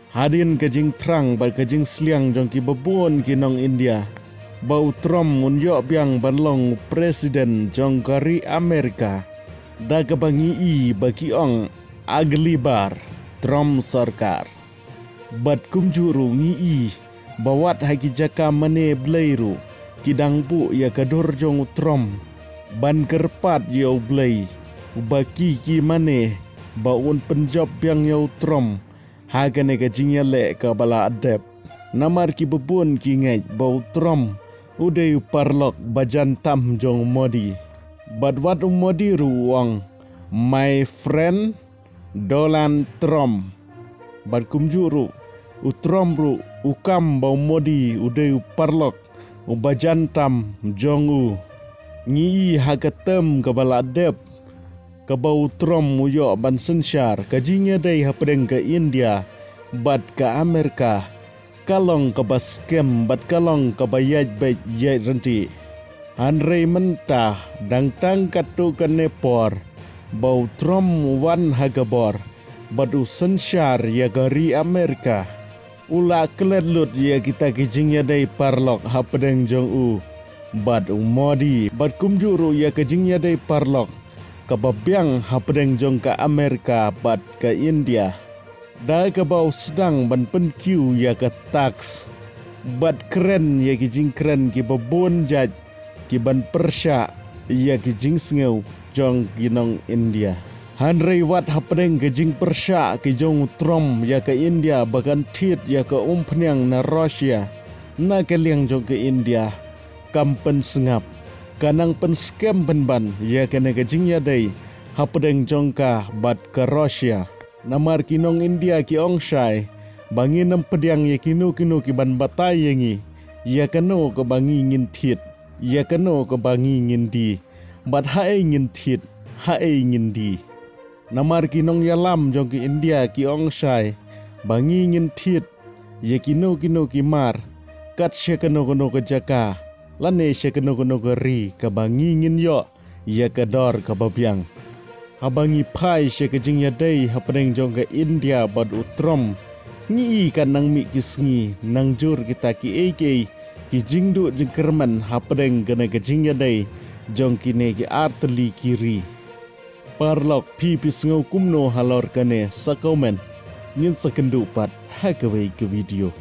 Hadin kajing terang bar kajing seliang jong ki babun ki nong India. Bau Trump unjok biang banlong presiden jong kari Amerika. Da kebangi i bagi ong aglibar Trump sarkar. Bat kumjuru ngi i bawat hagi jaka mane blairu. Kidang bu ya kadur jong Trump. Ban kerpat yau blai. Baki ki mane baun penjob biang yau Trump. Hagane kajingnya le ka bala adep. Namar ki bebun ki ngai bau Trump. Udai parlok bajan tam jong Modi. Badwat Modi ruang. My friend Donald Trump. Bad kumjuru. Trump ru ukam bau Modi udai parlok. Bajan tam jong u. Ngi hagatem ka bala adep. Kabau Trump muyo ban sensyar kajinya day hapedeng ke India bad ke Amerika kalong ke baskem bad kalong ke bayaj baik yai renti Andre mentah dang tang katu ke nepor bau Trump wan hagabor badu sensyar ya gari Amerika ula keledlut ya kita kajinya day parlok hapedeng jong u bad Modi bad kumjuru ya kajinya day parlok kababiang hapedeng jong ke Amerika bat ke India. Da kabau sedang ban penkiu ya ke tax. Bat keren ya kijing keren ki babon jaj ki ban persya ya kijing sengau jong ginong India. Hanrei wat hapedeng kijing persya ki jong Trump ya ke India bagan tit ya ke umpnyang na Rusia. Na keliang jong ke India kampen sengap. Kanang pen scam penban ya kena kajingnya day hapedeng jongka bat ke Rusia. Namar kinong India ki ongsai bangi nem pediang ya kinu ki ban batai yangi ya keno ke bangi ngin tit ya keno ke bangi ngin di bat hae ngin tit hae ngin di. Namar kinong yalam jong ki India ki ongsai bangi ngin tit ya kinu ki mar kat sya keno ke jaka. Lane sya keno geri kabangi ngin yo ya kador kababiang. Habangi pai sya kajingnya day hapedeng jong ke India bad Trump. Ngi kanang mi kisngi nang jur kita ki AK ki jingdu jengkerman hapedeng kena kajingnya day jong kine ki arteli kiri. Parlok pipi sengau kumno halor kane sa komen ngin sekendu pat hagawai ke video.